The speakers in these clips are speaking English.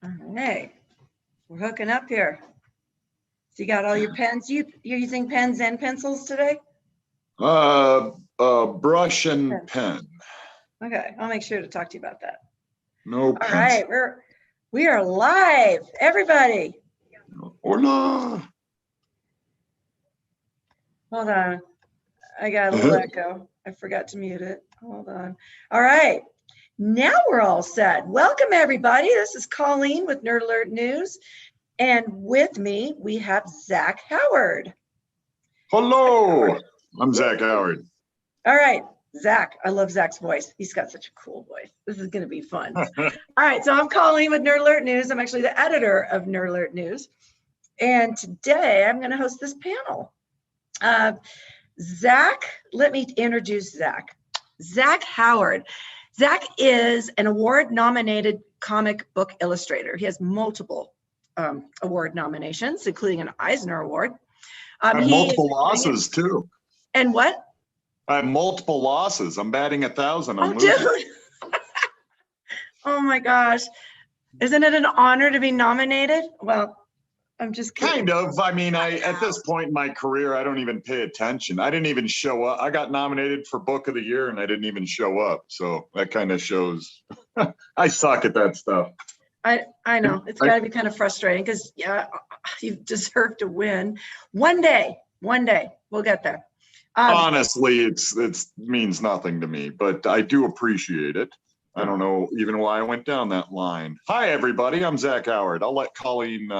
All right, we're hooking up here. So you got all your pens. You're using pens and pencils today? Brush and pen. Okay, I'll make sure to talk to you about that. No All right, pencil. we are live, everybody. Hola. Hold on, I got a little echo. I forgot to mute it. Hold on. All right, now we're all set. Welcome everybody. This is Colleen with Nerd Alert News, and with me we have Zach Howard. Hello, I'm Zach Howard. All right, Zach, I love Zach's voice. He's got such a cool voice. This is going to be fun. All right, so I'm Colleen with Nerd Alert News. I'm actually the editor of Nerd Alert News. And today I'm going to host this panel. Zach, let me introduce Zach. Zach Howard. Zach is an award-nominated comic book illustrator. He has multiple award nominations, including an Eisner Award. I have multiple losses too. And what? I have multiple losses. I'm batting 1,000. Oh, dude. Oh my gosh. Isn't it an honor to be nominated? Well, I'm just kidding. Kind of. I mean, at this point in my career, I don't even pay attention. I didn't even show up. I got nominated for Book of the Year and I didn't even show up. So that kind of shows I suck at that stuff. I know. It's got to be kind of frustrating because, yeah, you deserve to win. One day we'll get there. Honestly, it means nothing to me, but I do appreciate it. I don't know even why I went down that line. Hi, everybody. I'm Zach Howard. I'll let Colleen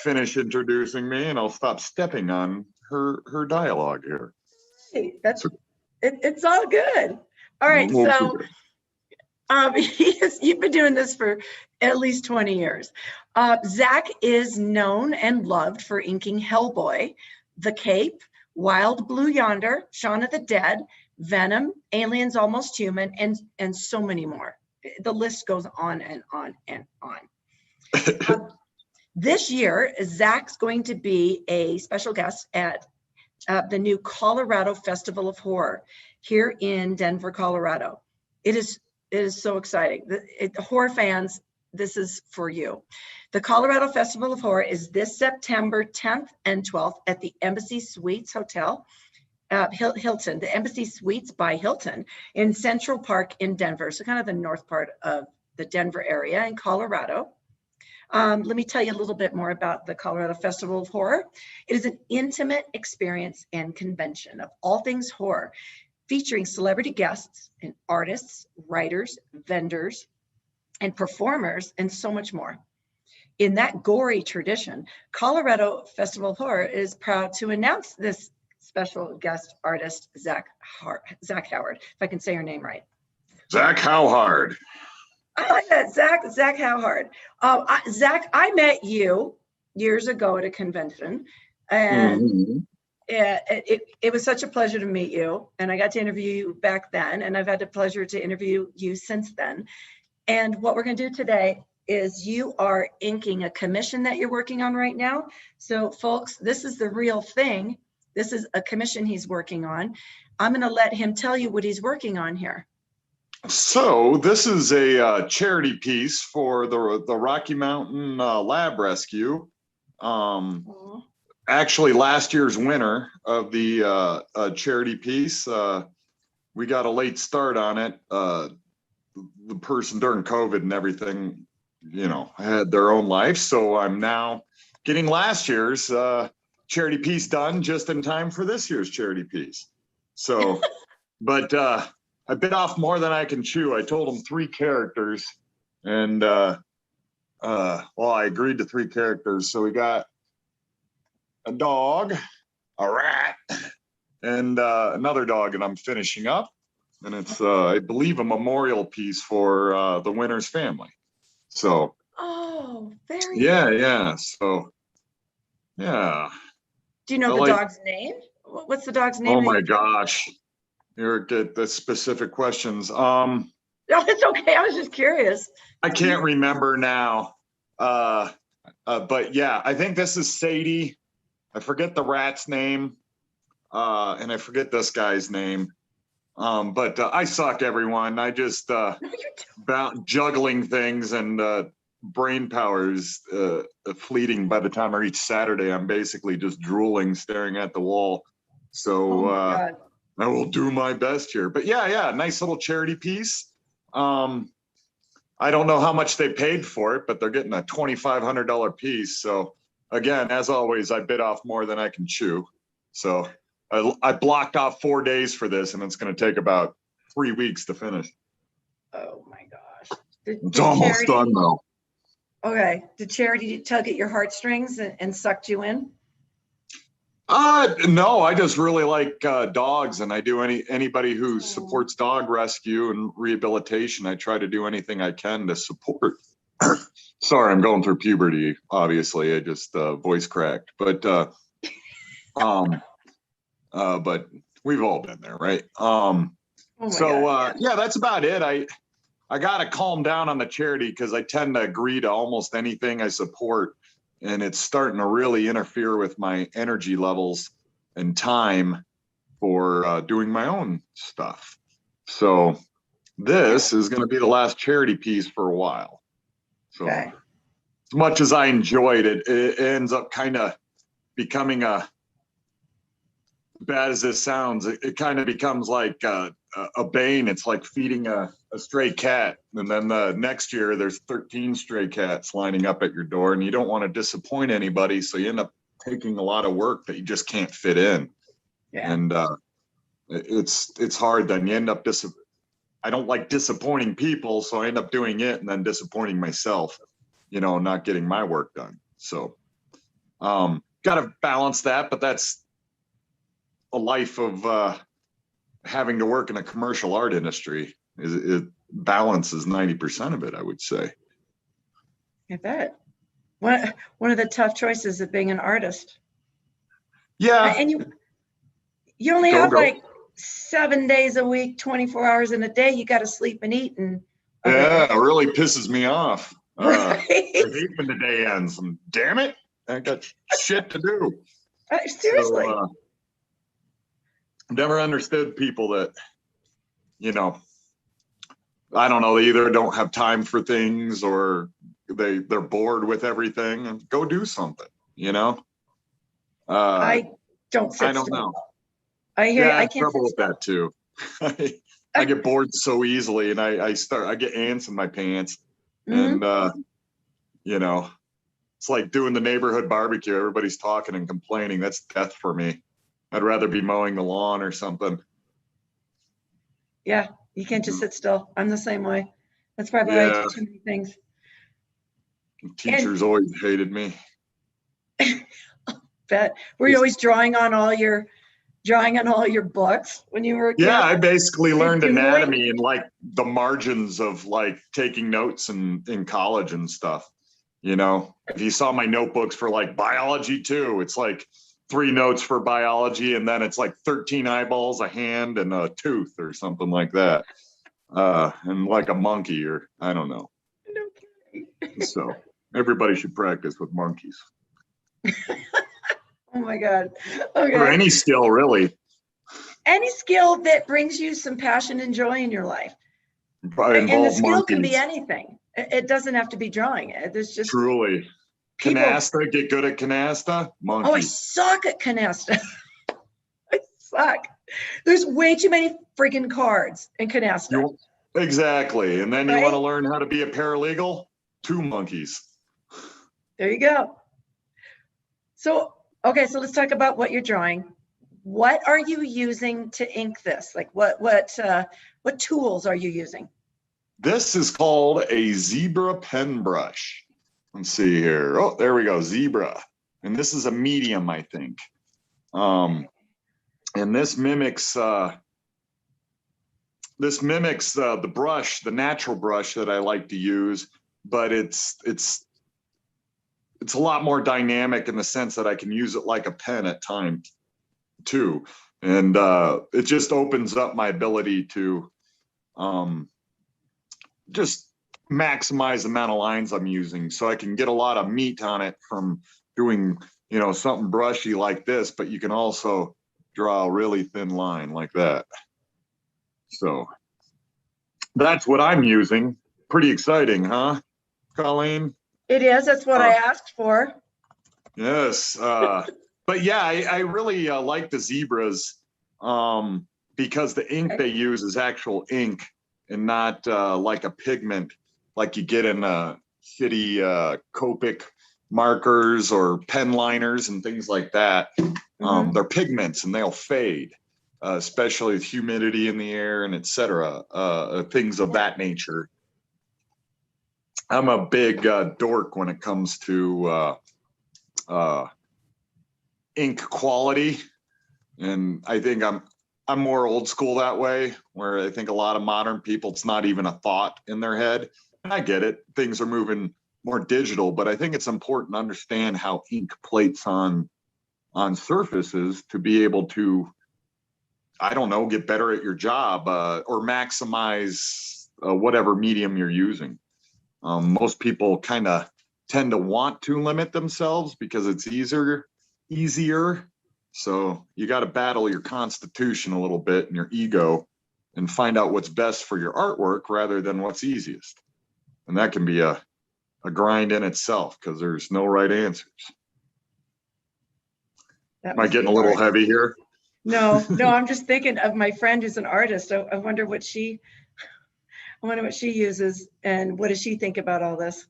finish introducing me, and I'll stop stepping on her dialogue here. Hey, it's all good. All right. So you've been doing this for at least 20 years. Zach is known and loved for inking Hellboy, The Cape, Wild Blue Yonder, Shaun of the Dead, Venom, Aliens Almost Human, and so many more. The list goes on and on and on. This year, Zach's going to be a special guest at the new Colorado Festival of Horror here in Denver, Colorado. It is so exciting. The horror fans, this is for you. The Colorado Festival of Horror is this September 10th and 12th at the Embassy Suites Hotel, Hilton, the Embassy Suites by Hilton in Central Park in Denver. So kind of the north part of the Denver area in Colorado. Let me tell you a little bit more about the Colorado Festival of Horror. It is an intimate experience and convention of all things horror, featuring celebrity guests and artists, writers, vendors, and performers, and so much more. In that gory tradition, Colorado Festival of Horror is proud to announce this special guest artist, Zach Howard, if I can say your name right. Zach Howard. I like that, Zach Howard. Zach, I met you years ago at a convention, and it was such a pleasure to meet you, and I got to interview you back then, and I've had the pleasure to interview you since then. And what we're going to do today is you are inking a commission that you're working on right now. So folks, this is the real thing. This is a commission he's working on. I'm going to let him tell you what he's working on here. So this is a charity piece for the Rocky Mountain Lab Rescue. Actually, last year's winner of the charity piece. We got a late start on it. The person during COVID and everything, had their own life. So I'm now getting last year's charity piece done just in time for this year's charity piece. So, but I bit off more than I can chew. I told them 3 characters, and I agreed to 3 characters. So we got a dog, a rat, and another dog that I'm finishing up. And it's, I believe, a memorial piece for the winner's family. So. Oh, very Yeah. So, yeah. Do you know the dog's name? What's the dog's name? Oh my gosh. You're get the specific questions. No, it's okay. I was just curious. I can't remember now. But yeah, I think this is Sadie. I forget the rat's name. And I forget this guy's name. But I suck, everyone. I just about juggling things and brain power is fleeting by the time I reach Saturday. I'm basically just drooling, staring at the wall. So I will do my best here. But yeah, nice little charity piece. I don't know how much they paid for it, but they're getting a $2,500 piece. So again, as always, I bit off more than I can chew. So I blocked off 4 days for this, and it's going to take about 3 weeks to finish. Oh my gosh. It's almost done though. Okay. Did Charity tug at your heartstrings and sucked you in? No, I just really like dogs, and I do anybody who supports dog rescue and rehabilitation. I try to do anything I can to support. Sorry, I'm going through puberty. Obviously, I just voice cracked, but we've all been there, right? Yeah, that's about it. I got to calm down on the charity because I tend to agree to almost anything I support. And it's starting to really interfere with my energy levels and time for doing my own stuff. So this is going to be the last charity piece for a while. So as much as I enjoyed it, it ends up kind of becoming bad as this sounds, it kind of becomes like a bane. It's like feeding a stray cat, and then the next year there's 13 stray cats lining up at your door, and you don't want to disappoint anybody, so you end up taking a lot of work that you just can't fit in. And it's hard. Then you end up I don't like disappointing people, so I end up doing it and then disappointing myself, not getting my work done. So got to balance that, but that's a life of having to work in a commercial art industry. It balances 90% of it, I would say. I bet. One of the tough choices of being an artist. Yeah. And you only have like 7 days a week, 24 hours in a day. You got to sleep and eat. And yeah, it really pisses me off. Right? I hate when the day ends. And damn it, I got shit to do. Seriously. So, never understood people that, I don't know, they either don't have time for things or they're bored with everything, and go do something, I don't know. I hear I I have can't trouble with that too. I get bored so easily, and I get ants in my pants. And it's like doing the neighborhood barbecue. Everybody's talking and complaining. That's death for me. I'd rather be mowing the lawn or something. Yeah, you can't just sit still. I'm the same way. That's probably why I do too many things. Teachers always hated me. Bet. Were you always drawing on all your books when you were a kid? Yeah, I basically learned anatomy and like the margins of like taking notes in college and stuff. If you saw my notebooks for like biology 2, it's like 3 notes for biology, and then it's like 13 eyeballs, a hand, and a tooth or something like that. And like a monkey, or I don't know. No kidding. So everybody should practice with monkeys. Oh my God. Okay. Or any skill, really. Any skill that brings you some passion and joy in your life. And the skill can be anything. It doesn't have to be drawing. There's just truly. Canasta, get good at canasta. Monkey. Oh, I suck at canasta. I suck. There's way too many freaking cards in canasta. Exactly. And then you want to learn how to be a paralegal? 2 monkeys. There you go. So, okay, so let's talk about what you're drawing. What are you using to ink this? Like what tools are you using? This is called a Zebra pen brush. Let's see here. Oh, there we go, Zebra. And this is a medium, I think. And this mimics the brush, the natural brush that I like to use, but it's a lot more dynamic in the sense that I can use it like a pen at times too. And it just opens up my ability to just maximize the amount of lines I'm using, so I can get a lot of meat on it from doing, something brushy like this, but you can also draw a really thin line like that. So that's what I'm using. Pretty exciting, huh? Colleen? It is. That's what I asked for. Yes. But yeah, I really like the zebras because the ink they use is actual ink and not like a pigment like you get in shitty Copic markers or pen liners and things like that. They're pigments and they'll fade, especially with humidity in the air and etc. Things of that nature. I'm a big dork when it comes to ink quality, and I think I'm more old school that way, where I think a lot of modern people, it's not even a thought in their head. And I get it, things are moving more digital, but I think it's important to understand how ink plates on surfaces to be able to, I don't know, get better at your job or maximize whatever medium you're using. Most people kind of tend to want to limit themselves because it's easier. So you got to battle your constitution a little bit and your ego and find out what's best for your artwork rather than what's easiest. And that can be a grind in itself because there's no right answers. Am I getting a little heavy here? No, I'm just thinking of my friend who's an artist. So I wonder what she uses and what does she think about all this?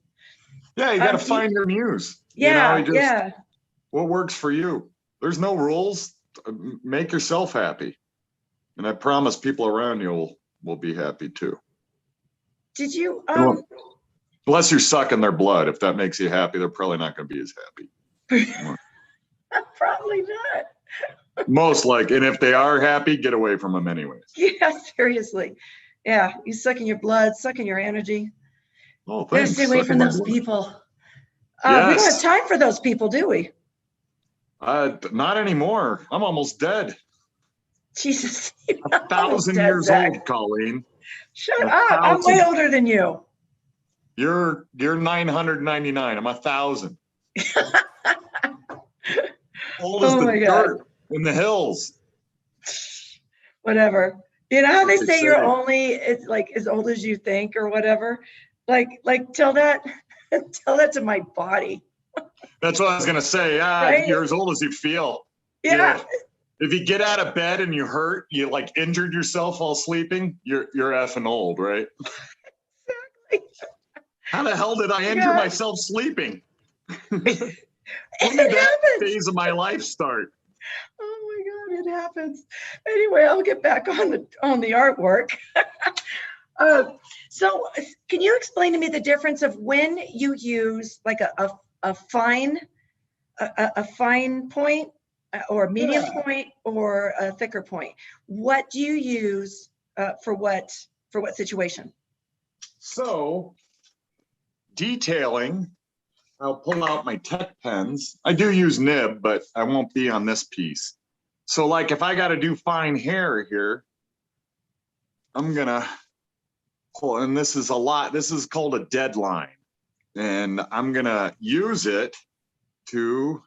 Yeah, you got to find your muse. Yeah, you know, what works for you. There's no rules. Make yourself happy. And I promise people around you will be happy too. Did you unless you're sucking their blood, if that makes you happy, they're probably not going to be as happy. Probably not. Most likely. And if they are happy, get away from them anyways. Yeah, seriously. Yeah, you sucking your blood, sucking your energy. Oh, thanks. Stay away from those people. Yes. We don't have time for those people, do we? Not anymore. I'm almost dead. Jesus. 1,000 years old, Colleen. Shut up. I'm way older than you. You're 999. I'm 1,000. Old as the dirt in the hills. Whatever. You know how they say you're only like as old as you think or whatever? Like tell that to my body. That's what I was gonna say. Right? You're as old as you feel. Yeah. If you get out of bed and you hurt, you like injured yourself while sleeping, you're effing old, right? Exactly. How the hell did I injure myself sleeping? When did that phase of my life start? Oh my God, it happens. Anyway, I'll get back on the artwork. So can you explain to me the difference of when you use like a fine point or a medium point or a thicker point? What do you use for what situation? So detailing, I'll pull out my Tech pens. I do use nib, but I won't be on this piece. So like if I got to do fine hair here, I'm gonna pull, and this is called a deadline. And I'm gonna use it to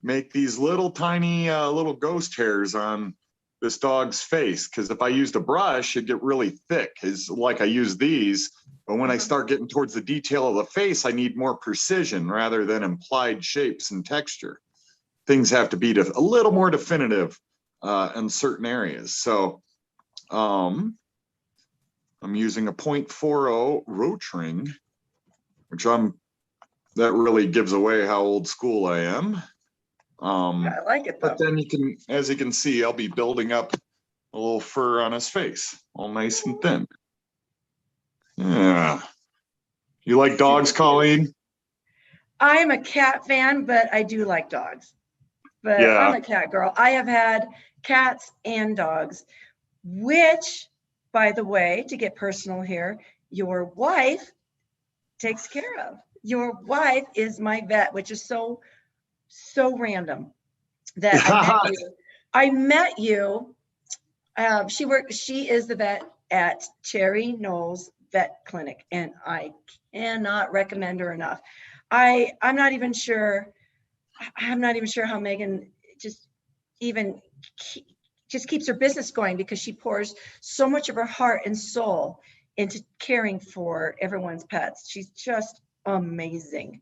make these little tiny little ghost hairs on this dog's face. Because if I used a brush, it'd get really thick. It's like I use these, but when I start getting towards the detail of the face, I need more precision rather than implied shapes and texture. Things have to be a little more definitive in certain areas. So I'm using a 0.40 Rotring, which that really gives away how old school I am. I like it though. But then as you can see, I'll be building up a little fur on his face, all nice and thin. Yeah. You like dogs, Colleen? I'm a cat fan, but I do like dogs. But yeah. I'm a cat girl. I have had cats and dogs, which, by the way, to get personal here, your wife takes care of. Your wife is my vet, which is so random that I met you. She is the vet at Cherry Knowles Vet Clinic, and I cannot recommend her enough. I'm not even sure how Megan just keeps her business going, because she pours so much of her heart and soul into caring for everyone's pets. She's just amazing.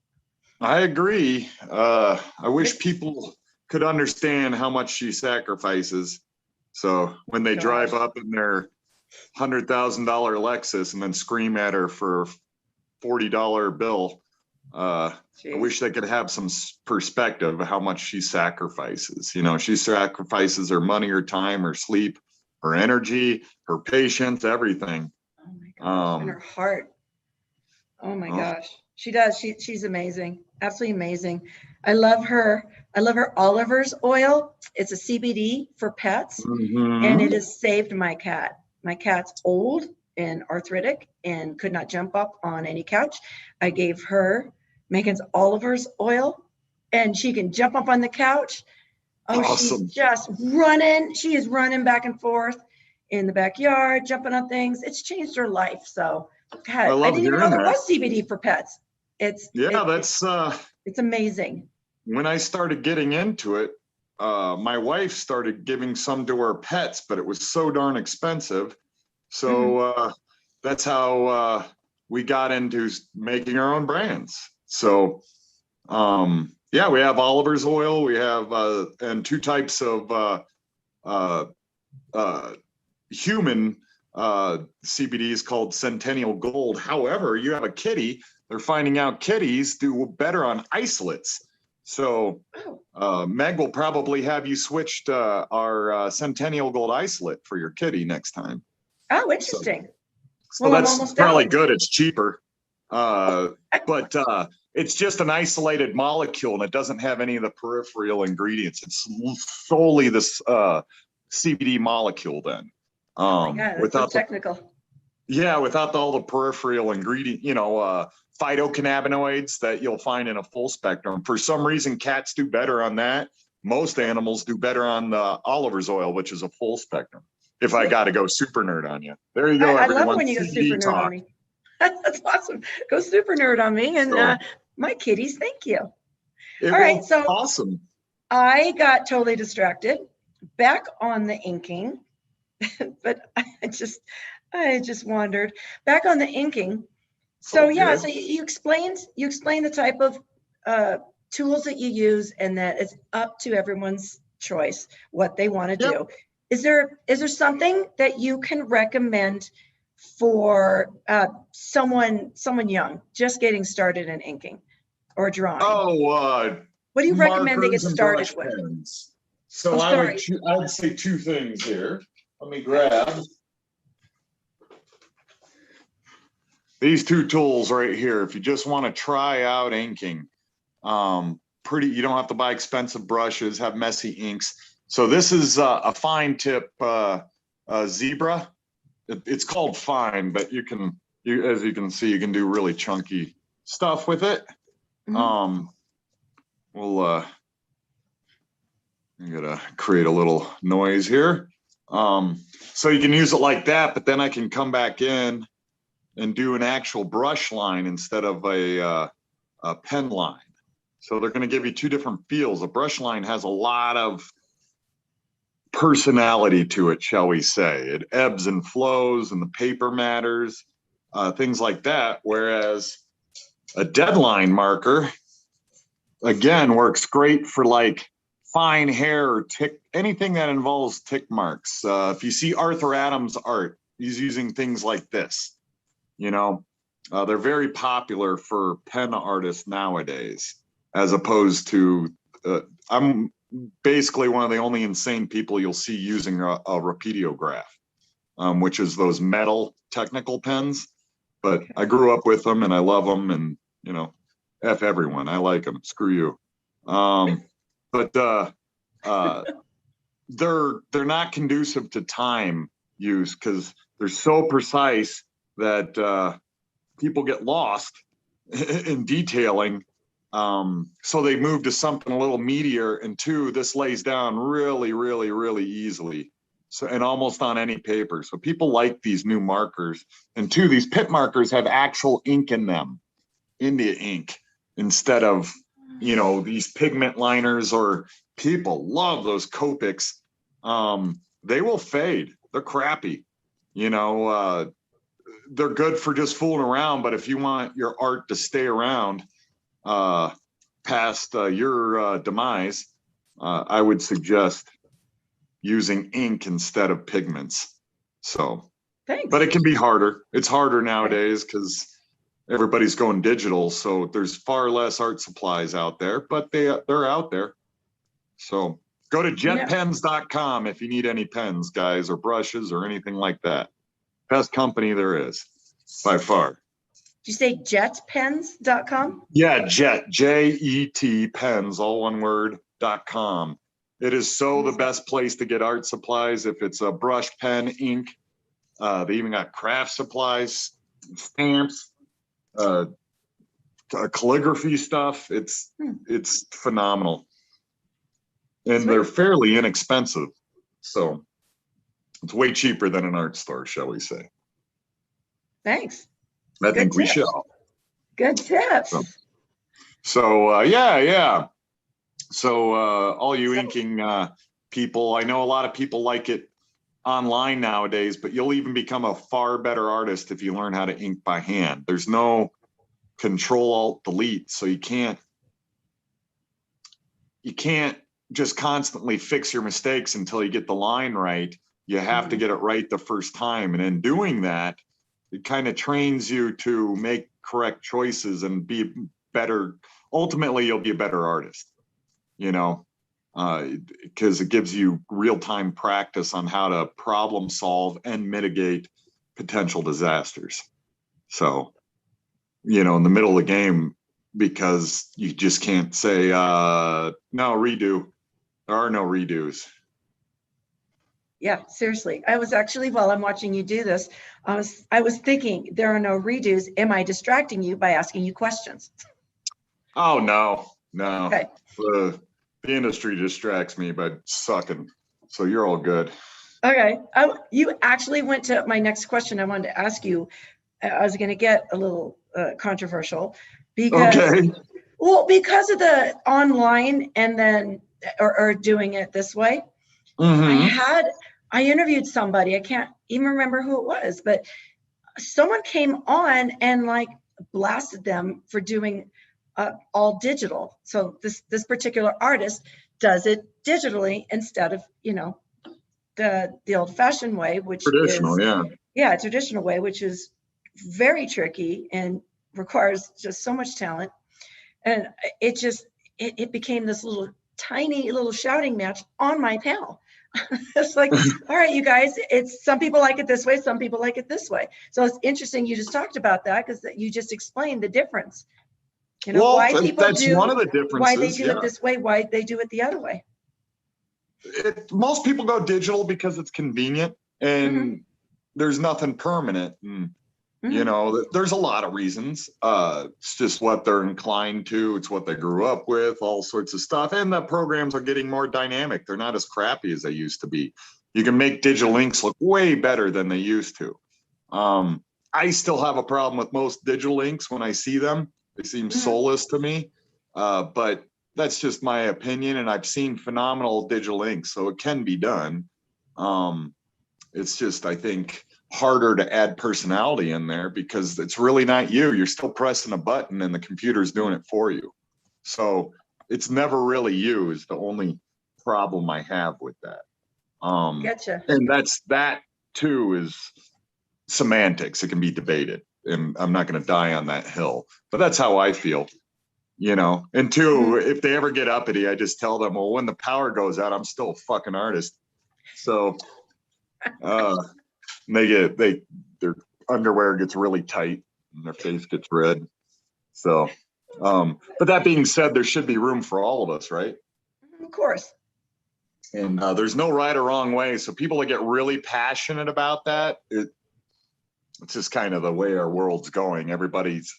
I agree. I wish people could understand how much she sacrifices. So when they drive Gosh. up in their $100,000 Lexus and then scream at her for a $40 bill, I wish they could have some perspective of how much she sacrifices. You know, she sacrifices her money, her time, her sleep, her energy, her patience, everything. Oh my gosh. And her heart. Oh my gosh. She does. She's amazing. Absolutely amazing. I love her. I love her Oliver's oil. It's a CBD for pets, and it has saved my cat. My cat's old and arthritic and could not jump up on any couch. I gave her Megan's Oliver's oil, and she can jump up on the couch. Oh, Awesome. she's just running. She is running back and forth in the backyard, jumping on things. It's changed her life. So, God, I didn't even know there was CBD for pets. It's amazing. When I started getting into it, my wife started giving some to her pets, but it was so darn expensive. So that's how we got into making our own brands. So yeah, we have Oliver's oil. We have and two types of human CBDs called Centennial Gold. However, you have a kitty. They're finding out kitties do better on isolates. So Meg will probably have you switched our Centennial Gold isolate for your kitty next time. Oh, interesting. So well, that's probably good. It's cheaper. But it's just an isolated molecule and it doesn't have any of the peripheral ingredients. It's solely this CBD molecule then. Oh my God, that's so technical. Without all the peripheral ingredient, phytocannabinoids that you'll find in a full spectrum. For some reason, cats do better on that. Most animals do better on the Oliver's oil, which is a full spectrum. If I got to go super nerd on you. There you go, everyone. I love when you go super nerd on me. That's awesome. Go super nerd on me. And my kitties, thank you. All right, so awesome. I got totally distracted. Back on the inking, but I just wandered. Back on the inking. So so you explained the type of tools that you use, and that it's up to everyone's choice what they want to do. Is there something that you can recommend for someone young just getting started in inking or drawing? What do you recommend they get started with? Pens. So I would say two things here. Let me grab these two tools right here. If you just want to try out inking, you don't have to buy expensive brushes, have messy inks. So this is a fine tip zebra. It's called fine, but as you can see, you can do really chunky stuff with it. I'm gonna create a little noise here. So you can use it like that, but then I can come back in and do an actual brush line instead of a pen line. So they're going to give you two different feels. A brush line has a lot of personality to it, shall we say. It ebbs and flows and the paper matters, things like that. Whereas a deadline marker, again, works great for like fine hair or tick, anything that involves tick marks. If you see Arthur Adams' art, he's using things like this. They're very popular for pen artists nowadays, as opposed to, I'm basically one of the only insane people you'll see using a Rapidograph, which is those metal technical pens. But I grew up with them and I love them, and F everyone. I like them. Screw you. But they're not conducive to time use because they're so precise that people get lost in detailing. So they move to something a little meatier, and two, this lays down really, really, really easily. So, and almost on any paper. So people like these new markers. And two, these pit markers have actual ink in them, India ink, instead of, these pigment liners, or people love those Copics. They will fade. They're crappy. they're good for just fooling around, but if you want your art to stay around past your demise, I would suggest using ink instead of pigments. So, Thanks. but it can be harder. It's harder nowadays because everybody's going digital. So there's far less art supplies out there, but they're out there. So go to jetpens.com if you need any pens, guys, or brushes or anything like that. Best company there is by far. Did you say jetpens.com? Yeah, Jet pens, all one word, .com. It is so the best place to get art supplies. If it's a brush, pen, ink, they even got craft supplies, stamps, calligraphy stuff. It's phenomenal, and they're fairly inexpensive. So it's way cheaper than an art store, shall we say? Thanks. I think we shall. Good tips. So yeah. So all you inking people, I know a lot of people like it online nowadays, but you'll even become a far better artist if you learn how to ink by hand. There's no Control Alt Delete, so you can't just constantly fix your mistakes until you get the line right. You have to get it right the first time, and in doing that, it kind of trains you to make correct choices and be better. Ultimately, you'll be a better artist, because it gives you real-time practice on how to problem solve and mitigate potential disasters. So, in the middle of the game, because you just can't say, no, redo. There are no redos. Yeah, seriously. I was actually, while I'm watching you do this, I was thinking, there are no redos. Am I distracting you by asking you questions? Oh, no. Okay. The industry distracts me by sucking. So you're all good. Okay. You actually went to my next question I wanted to ask you. I was going to get a little controversial because, because of the online and then, or doing it this way. I interviewed somebody, I can't even remember who it was, but someone came on and like blasted them for doing all digital. So this particular artist does it digitally instead of, the old-fashioned way, which traditional, traditional way, which is very tricky and requires just so much talent. And it became this tiny little shouting match on my panel. It's like, all right, you guys, it's some people like it this way, some people like it this way. So it's interesting you just talked about that, because you just explained the difference. Why people do one of the differences, why they do it this way, why they do it the other way. Most people go digital because it's convenient and there's nothing permanent. And, there's a lot of reasons. It's just what they're inclined to. It's what they grew up with, all sorts of stuff. And the programs are getting more dynamic. They're not as crappy as they used to be. You can make digital inks look way better than they used to. I still have a problem with most digital inks when I see them. They seem soulless to me. But that's just my opinion. And I've seen phenomenal digital inks, so it can be done. It's just, I think, harder to add personality in there because it's really not you. You're still pressing a button and the computer's doing it for you. So it's never really you is the only problem I have with that. Gotcha. And that too is semantics. It can be debated, and I'm not going to die on that hill, but that's how I feel, and two, if they ever get uppity, I just tell them, well, when the power goes out, I'm still a fucking artist. So, their underwear gets really tight and their face gets red. So, but that being said, there should be room for all of us, right? Of course. And there's no right or wrong way. So people that get really passionate about that, it's just kind of the way our world's going. Everybody's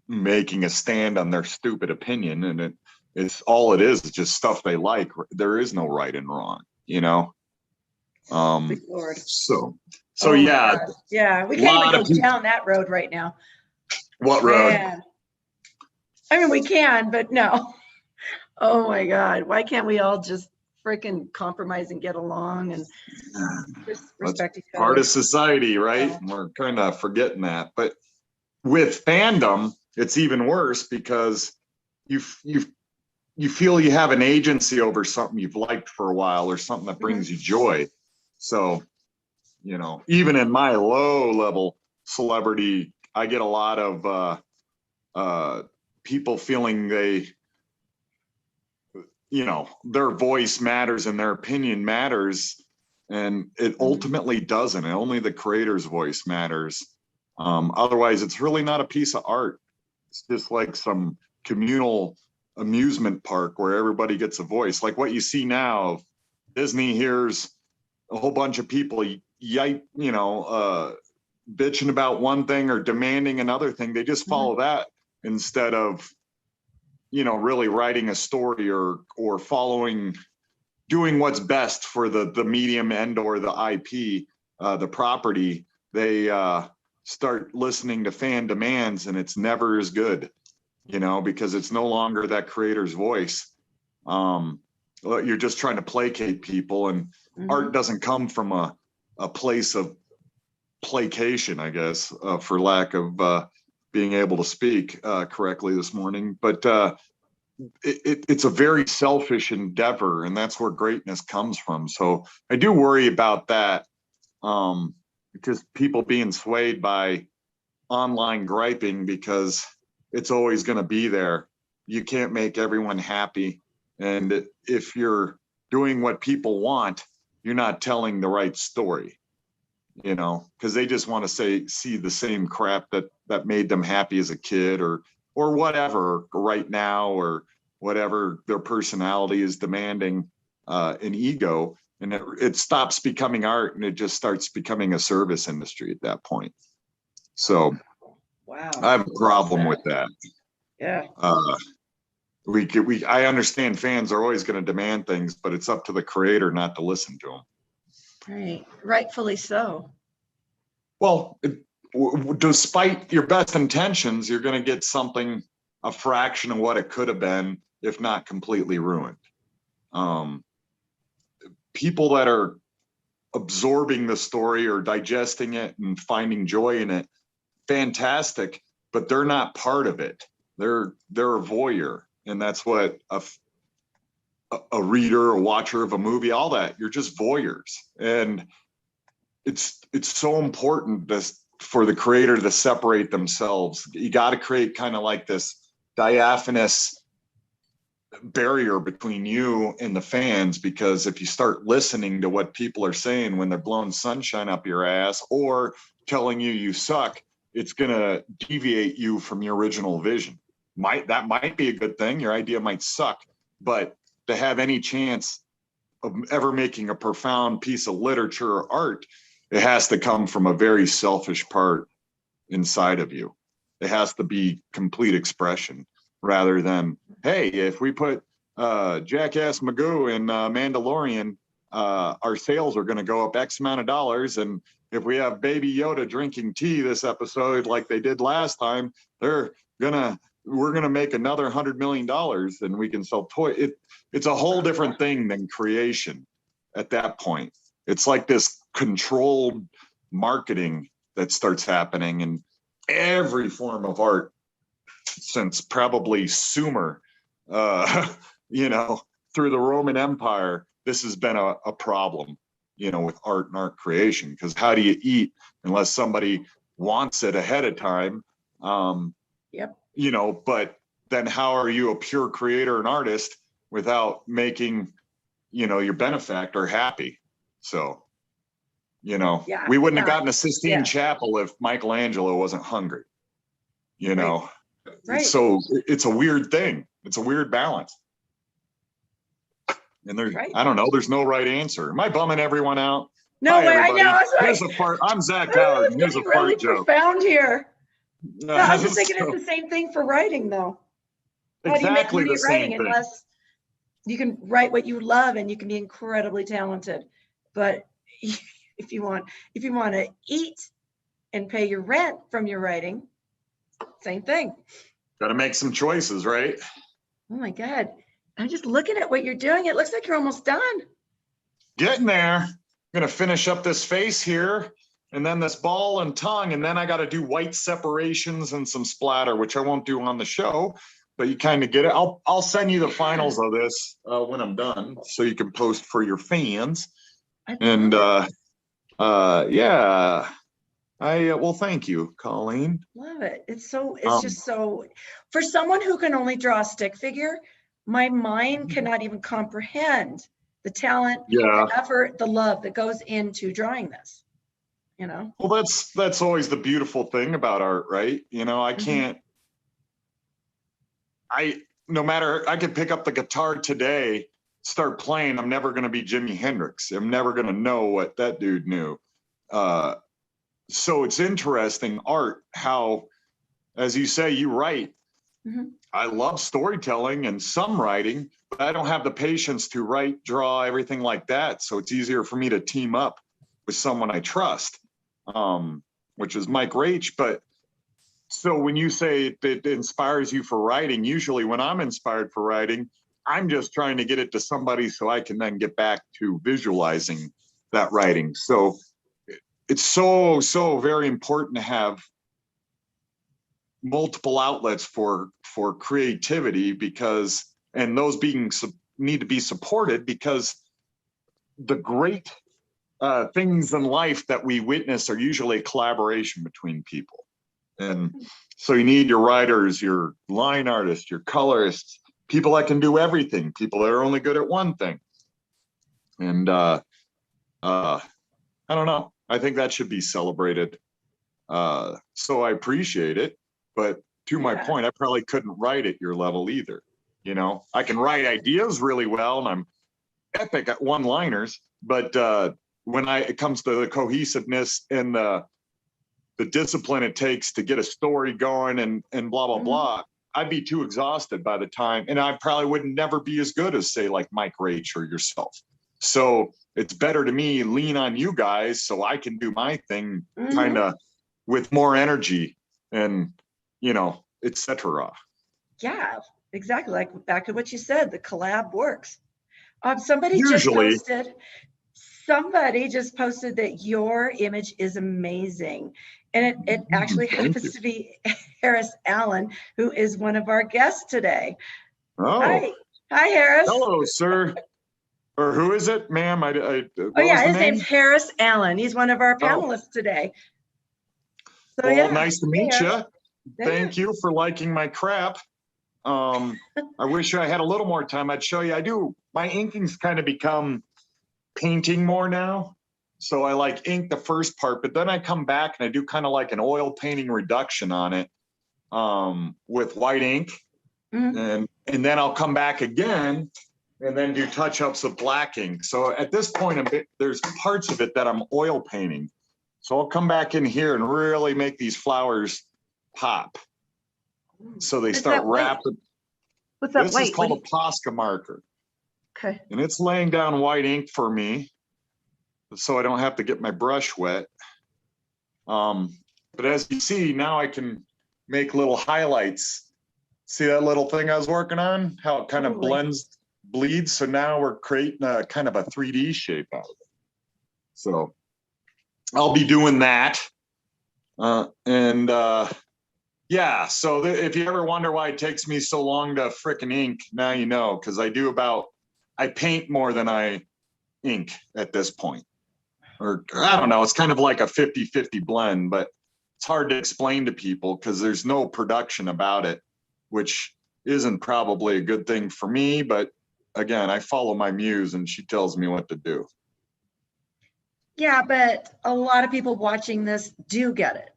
making a stand on their stupid opinion, and it's all it is just stuff they like. There is no right and wrong, Good Lord. So yeah, we can't even go down that road right now. What road? Man. I mean, we can, but no. Oh my God, why can't we all just freaking compromise and get along and respect each other. Part of society, right? Yeah. We're kind of forgetting that. But with fandom, it's even worse because you feel you have an agency over something you've liked for a while or something that brings you joy. So, you know, even in my low level celebrity, I get a lot of people feeling they, you know, their voice matters and their opinion matters, and it ultimately doesn't. Only the creator's voice matters. Otherwise, it's really not a piece of art. It's just like some communal amusement park where everybody gets a voice. Like what you see now, Disney hears a whole bunch of people, bitching about one thing or demanding another thing. They just follow that instead of, you know, really writing a story or doing what's best for the medium and or the IP, the property. They start listening to fan demands, and it's never as good, you know, because it's no longer that creator's voice. You're just trying to placate people, and art doesn't come from a place of placation, I guess, for lack of being able to speak correctly this morning. But it's a very selfish endeavor, and that's where greatness comes from. So I do worry about that, because people being swayed by online griping, because it's always going to be there. You can't make everyone happy. And if you're doing what people want, you're not telling the right story, you know, because they just want to see the same crap that made them happy as a kid or whatever right now, or whatever their personality is demanding, an ego. And it stops becoming art, and it just starts becoming a service industry at that point. So wow, I have a problem with that. Yeah. I understand fans are always going to demand things, but it's up to the creator not to listen to them. Right. Rightfully so. Well, despite your best intentions, you're going to get something a fraction of what it could have been, if not completely ruined. People that are absorbing the story or digesting it and finding joy in it, fantastic, but they're not part of it. They're a voyeur, and that's what a reader, a watcher of a movie, all that, you're just voyeurs. And it's so important for the creator to separate themselves. You got to create kind of like this diaphanous barrier between you and the fans, because if you start listening to what people are saying when they're blowing sunshine up your ass or telling you suck, it's going to deviate you from your original vision. That might be a good thing. Your idea might suck, but to have any chance of ever making a profound piece of literature or art, it has to come from a very selfish part inside of you. It has to be complete expression, rather than, hey, if we put Jackass Magoo in Mandalorian, our sales are going to go up X amount of dollars. And if we have Baby Yoda drinking tea this episode like they did last time, we're gonna make another $100 million, and we can sell toys. It's a whole different thing than creation at that point. It's like this controlled marketing that starts happening in every form of art since probably Sumer, through the Roman Empire. This has been a problem, with art and art creation, because how do you eat unless somebody wants it ahead of time? Yep. But then how are you a pure creator and artist without making, your benefactor happy? So, we wouldn't have gotten a Sistine Chapel if Michelangelo wasn't hungry, Right. So it's a weird thing. It's a weird balance. And I don't know, there's no right answer. Am I bumming everyone out? No Hi, way, everybody. I know. Here's a fart. I'm Zach Howard. Here's a fart really joke. Profound here. No, I was just thinking So, it's the same thing for writing, though. How exactly do you make the money same writing thing. unless you can write what you love and you can be incredibly talented? But if you want to eat and pay your rent from your writing, same thing. Got to make some choices, right? Oh my God. I'm just looking at what you're doing. It looks like you're almost done. Getting there. I'm gonna finish up this face here, and then this ball and tongue, and then I got to do white separations and some splatter, which I won't do on the show, but you kind of get it. I'll send you the finals of this when I'm done, so you can post for your fans. And yeah, well, thank you, Colleen. Love it. It's just so, for someone who can only draw a stick figure, my mind cannot even comprehend the talent, the effort, the love that goes into drawing this, you know? Well, that's always the beautiful thing about art, right? You know, I can't, no matter, I could pick up the guitar today, start playing, I'm never going to be Jimi Hendrix. I'm never going to know what that dude knew. So it's interesting, art, how, as you say, you write. I love storytelling and some writing, but I don't have the patience to write, draw, everything like that. So it's easier for me to team up with someone I trust, which is Mike Rach. But so when you say it inspires you for writing, usually when I'm inspired for writing, I'm just trying to get it to somebody so I can then get back to visualizing that writing. So it's so very important to have multiple outlets for creativity, because, and those need to be supported, because the great things in life that we witness are usually a collaboration between people. And so you need your writers, your line artists, your colorists, people that can do everything, people that are only good at one thing. And I don't know, I think that should be celebrated. So I appreciate it. But to my point, I probably couldn't write at your level either. You know, I can write ideas really well, and I'm epic at one-liners. But when it comes to the cohesiveness and the discipline it takes to get a story going and blah blah blah, I'd be too exhausted by the time, and I probably would never be as good as, say, like Mike Rach or yourself. So it's better to me lean on you guys so I can do my thing kind of with more energy and, you know, etc. Yeah, exactly. Like back to what you said, the collab works. Somebody just posted that your image is amazing. And it actually happens to be Harris Allen, who is one of our guests today. Oh. Hi, Harris. Hello, sir. Or who is it, ma'am? His name's Harris Allen. He's one of our panelists today. So, well, nice to meet you. Thank you for liking my crap. I wish I had a little more time. I'd show you. My inking's kind of become painting more now. So I like ink the first part, but then I come back and I do kind of like an oil painting reduction on it with white ink. And then I'll come back again and then do touch-ups of black ink. So at this point, there's parts of it that I'm oil painting. So I'll come back in here and really make these flowers pop. So they start wrapping. What's that? This is called a Posca marker. Okay. And it's laying down white ink for me, so I don't have to get my brush wet. But as you see, now I can make little highlights. See that little thing I was working on? How it kind of bleeds. So now we're creating a kind of a 3D shape out of it. So I'll be doing that. Yeah, so if you ever wonder why it takes me so long to frickin' ink, now you know, because I paint more than I ink at this point. Or I don't know, it's kind of like a 50-50 blend, but it's hard to explain to people because there's no production about it, which isn't probably a good thing for me. But again, I follow my muse and she tells me what to do. Yeah, but a lot of people watching this do get it.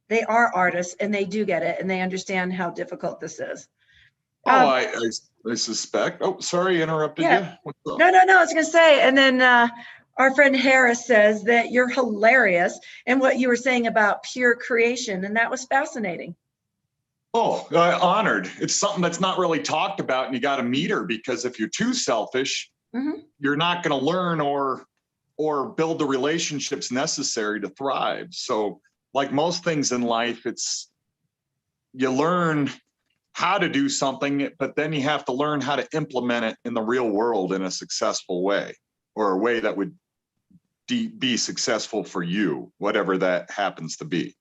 They are artists and they do get it and they understand how difficult this is. I suspect. Oh, sorry, interrupted you. What's up? No, I was going to say, and then our friend Harris says that you're hilarious and what you were saying about pure creation, and that was fascinating. Oh, honored. It's something that's not really talked about, and you got to meet her, because if you're too selfish, you're not going to learn or build the relationships necessary to thrive. So like most things in life, you learn how to do something, but then you have to learn how to implement it in the real world in a successful way, or a way that would be successful for you, whatever that happens to be.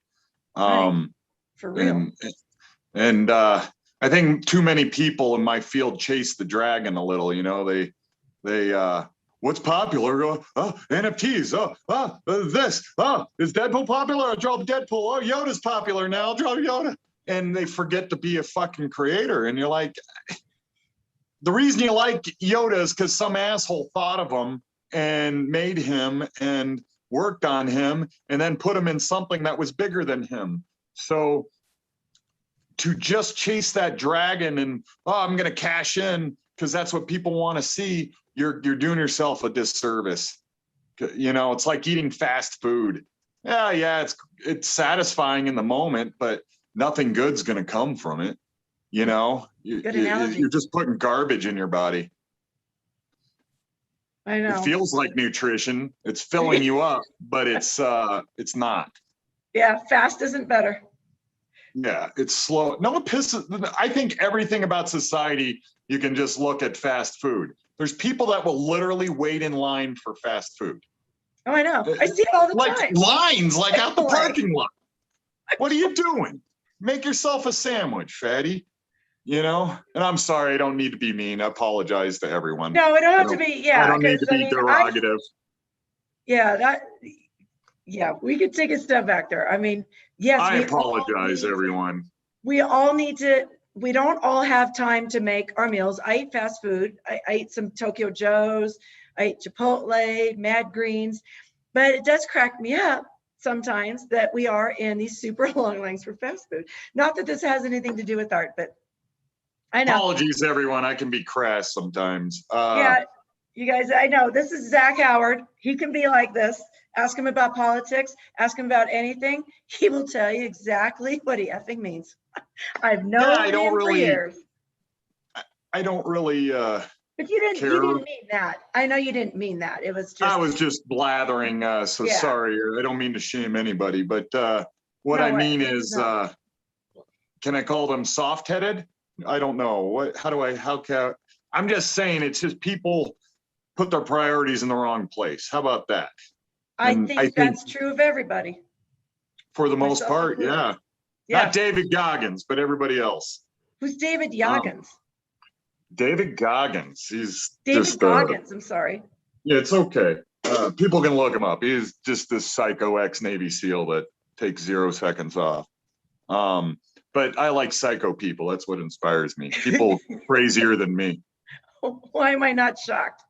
Right. For real. And I think too many people in my field chase the dragon a little. You know, they what's popular? NFTs. This. Is Deadpool popular? I'll drop Deadpool. Oh, Yoda's popular now. I'll drop Yoda. And they forget to be a fucking creator. And you're like, the reason you like Yoda is because some asshole thought of him and made him and worked on him and then put him in something that was bigger than him. So to just chase that dragon and, I'm going to cash in because that's what people want to see, you're doing yourself a disservice. You know, it's like eating fast food. Yeah, it's satisfying in the moment, but nothing good's going to come from it. You know, you're just putting garbage in your body. I know. It feels like nutrition. It's filling you up, but it's not. Yeah, fast isn't better. Yeah, it's slow. No one pisses. I think everything about society, you can just look at fast food. There's people that will literally wait in line for fast food. Oh, I know. I see it all the time. Lines, like out the parking lot. What are you doing? Make yourself a sandwich, fatty. You know? And I'm sorry, I don't need to be mean. I apologize to everyone. No, it don't have to be. Yeah, I don't need to be derogative. We could take a step back there. I mean, yes. I apologize, everyone. We all need to. We don't all have time to make our meals. I eat fast food. I eat some Tokyo Joe's. I eat Chipotle, Mad Greens. But it does crack me up sometimes that we are in these super long lines for fast food. Not that this has anything to do with art, but I know. Apologies, everyone. I can be crass sometimes. Yeah, you guys, I know. This is Zach Howard. He can be like this. Ask him about politics. Ask him about anything. He will tell you exactly what he effing means. I've known him for years. I don't really but you didn't mean that. I know you didn't mean that. It was just. I was just blathering. Sorry. I don't mean to shame anybody. But what I mean is, can I call them soft-headed? I don't know. I'm just saying it's just people put their priorities in the wrong place. How about that? I think that's true of everybody. For the most part, yeah. Not David Goggins, but everybody else. Who's David Goggins? David Goggins. He's David Goggins. I'm sorry. Yeah, it's okay. People can look him up. He's just this psycho ex-Navy SEAL that takes 0 seconds off. But I like psycho people. That's what inspires me. People crazier than me. Why am I not shocked?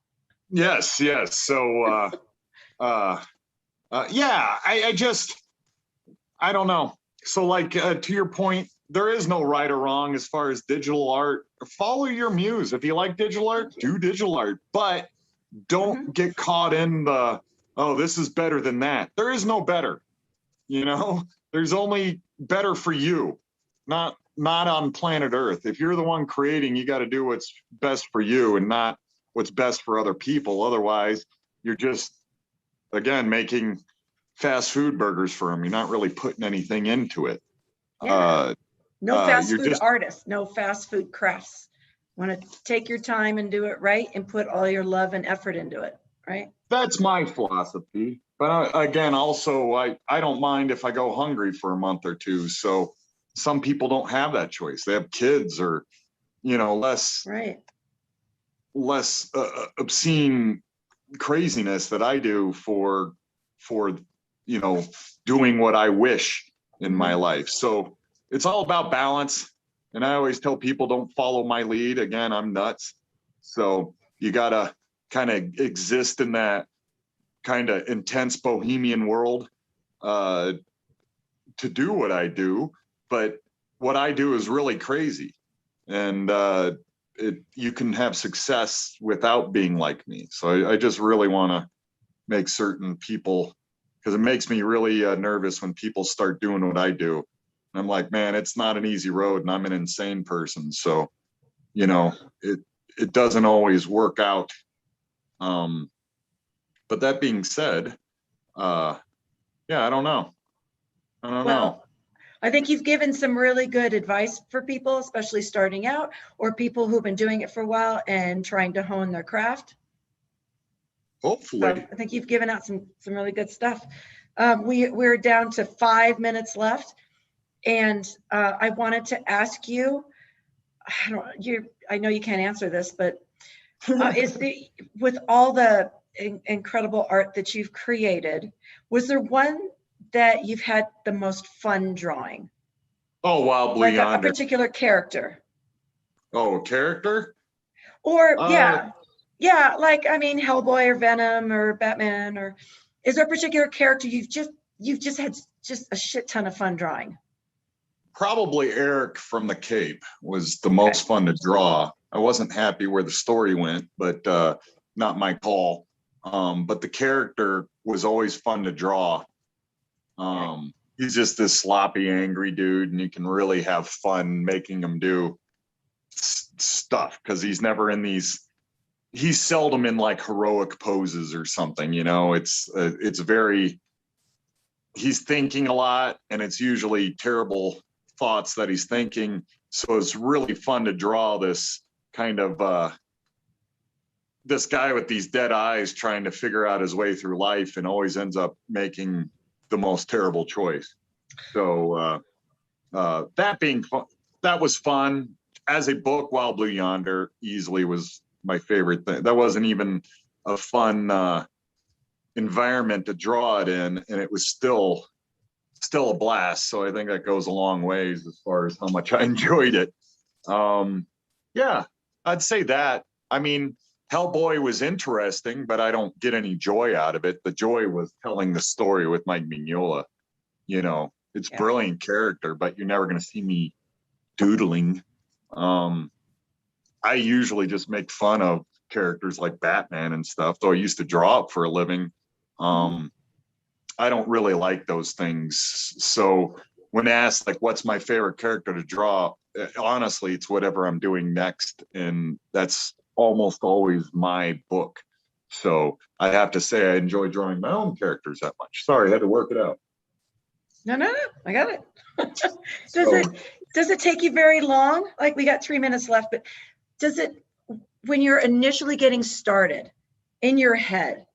Yes. So, I don't know. So like, to your point, there is no right or wrong as far as digital art. Follow your muse. If you like digital art, do digital art, but don't get caught in this is better than that. There is no better, you know, there's only better for you, not on planet Earth. If you're the one creating, you got to do what's best for you and not what's best for other people. Otherwise, you're just, again, making fast food burgers for them. You're not really putting anything into it. Yeah. No fast food artists, no fast food crafts. Want to take your time and do it right and put all your love and effort into it, right? That's my philosophy. But again, also, I don't mind if I go hungry for a month or two. So some people don't have that choice. They have kids or, less obscene craziness that I do for doing what I wish in my life. So it's all about balance. And I always tell people, don't follow my lead. Again, I'm nuts. So you got to kind of exist in that kind of intense bohemian world to do what I do. But what I do is really crazy. And you can have success without being like me. So I just really want to make certain people, because it makes me really nervous when people start doing what I do. And I'm like, man, it's not an easy road and I'm an insane person. So, it doesn't always work out. But that being said, I don't know. I think you've given some really good advice for people, especially starting out or people who've been doing it for a while and trying to hone their craft. Hopefully. So I think you've given out some really good stuff. We're down to 5 minutes left, and I wanted to ask you, I know you can't answer this, but with all the incredible art that you've created, was there one that you've had the most fun drawing? Oh, Wild Blue Like a Yonder. particular character? Oh, a character? Or yeah, like, I mean, Hellboy or Venom or Batman, or is there a particular character you've just had just a shit ton of fun drawing? Probably Eric from the Cape was the most fun to draw. I wasn't happy where the story went, but not my call. But the character was always fun to draw. He's just this sloppy, angry dude, and you can really have fun making him do stuff because he's never in these. He's seldom in like heroic poses or something, you know. It's very. He's thinking a lot, and it's usually terrible thoughts that he's thinking. So it's really fun to draw this kind of this guy with these dead eyes trying to figure out his way through life and always ends up making the most terrible choice. So that being fun, that was fun. As a book, Wild Blue Yonder easily was my favorite thing. That wasn't even a fun environment to draw it in, and it was still a blast. So I think that goes a long ways as far as how much I enjoyed it. Yeah, I'd say that. I mean, Hellboy was interesting, but I don't get any joy out of it. The joy was telling the story with Mike Mignola. You know, it's brilliant character, but you're never going to see me doodling. I usually just make fun of characters like Batman and stuff, though I used to draw up for a living. I don't really like those things. So when asked, like, what's my favorite character to draw, honestly, it's whatever I'm doing next. And that's almost always my book. So I have to say I enjoy drawing my own characters that much. Sorry, I had to work it out. No, I got it. Does it take you very long? Like, we got 3 minutes left, but does it, when you're initially getting started in your head,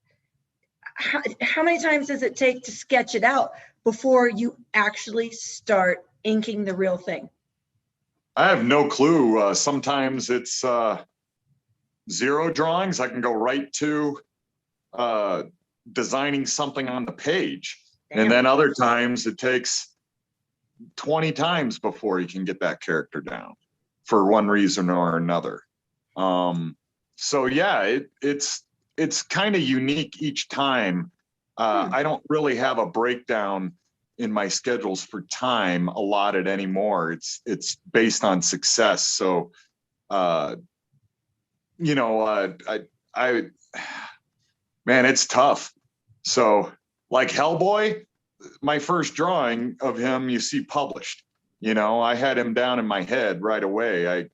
how many times does it take to sketch it out before you actually start inking the real thing? I have no clue. Sometimes it's 0 drawings. I can go right to designing something on the page. Damn. And then other times it takes 20 times before you can get that character down for one reason or another. So yeah, it's kind of unique each time. I don't really have a breakdown in my schedules for time allotted anymore. It's based on success. So, you know, man, it's tough. So like Hellboy, my first drawing of him, you see published, you know, I had him down in my head right away.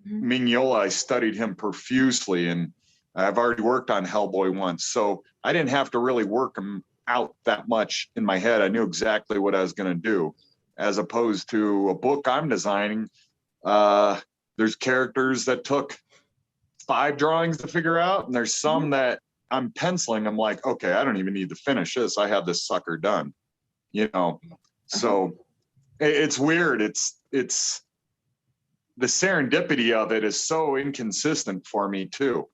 Mignola, I studied him profusely, and I've already worked on Hellboy once. So I didn't have to really work him out that much in my head. I knew exactly what I was going to do, as opposed to a book I'm designing. There's characters that took 5 drawings to figure out, and there's some that I'm penciling. I'm like, okay, I don't even need to finish this. I have this sucker done, you know? So it's weird. It's the serendipity of it is so inconsistent for me too.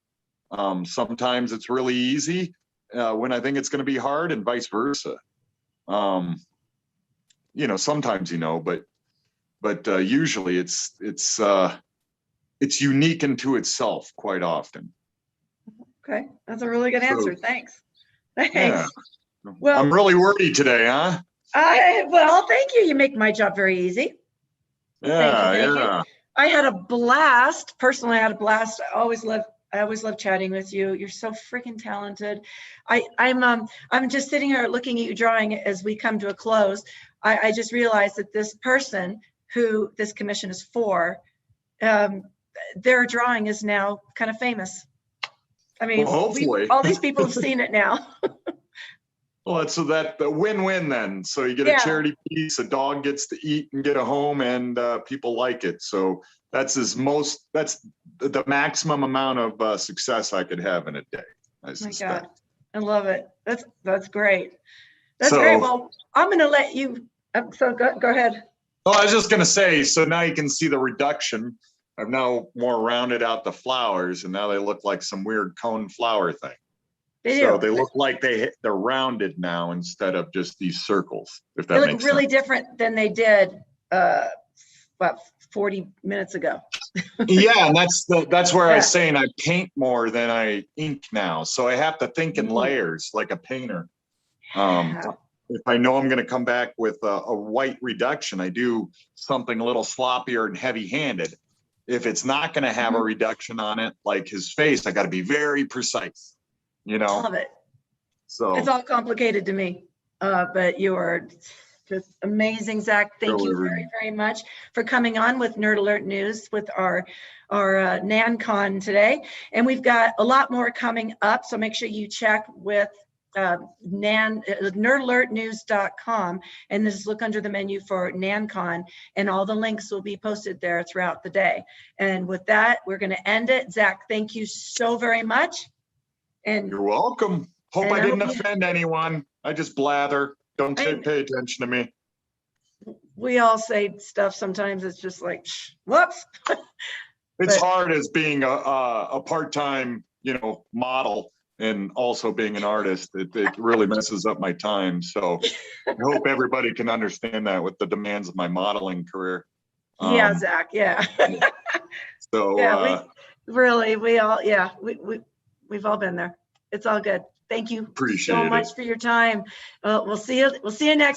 Sometimes it's really easy when I think it's going to be hard, and vice versa. You know, sometimes, you know, but usually it's unique into itself quite often. Okay, that's a really good answer. Thanks. Yeah. Well, I'm really worried today, huh? Well, thank you. You make my job very easy. Yeah, thank you. I had a blast. Personally, I had a blast. I always love chatting with you. You're so freaking talented. I'm just sitting here looking at you drawing as we come to a close. I just realized that this person who this commission is for, their drawing is now kind of famous. I mean, well, hopefully. all these people have seen it now. Well, that's so that the win-win then. So you get Yeah. a charity piece, a dog gets to eat and get a home, and people like it. So that's the maximum amount of success I could have in a day, I Oh my suspect. God, I love it. That's great. That's great. Well, I'm going to let you. So go ahead. Oh, I was just gonna say, so now you can see the reduction. I've now more rounded out the flowers, and now they look like some weird cone flower thing. They So do. they look like they're rounded now instead of just these circles, if They that look makes really sense. different than they did about 40 minutes ago. Yeah, and that's where I Yeah. was saying I paint more than I ink now. So I have to think in Mhm. layers like a painter. Yeah. If I know I'm gonna come back with a white reduction, I do something a little sloppier and heavy-handed. If it's not gonna have a Mhm. reduction on it, like his face, I gotta be very precise, you know? Love it. So. It's all complicated to me, but you are just amazing, Zach. Thank you very, very much for coming on with Nerd Alert News with our NanCon today. And we've got a lot more coming up, so make sure you check with nerdalertnews.com and just look under the menu for NanCon, and all the links will be posted there throughout the day. And with that, we're going to end it. Zach, thank you so very much. And you're welcome. Hope and I I didn't hope you- offend anyone. I just blather. Don't pay attention to me. we all say stuff sometimes. It's just like, whoops. It's But- hard as being a part-time, model and also being an artist. It really messes up my time. So I hope everybody can understand that with the demands of my modeling career. Yeah, Zach. Yeah. So yeah, we've all been there. It's all good. Thank you appreciate so much it. for your time. We'll see you next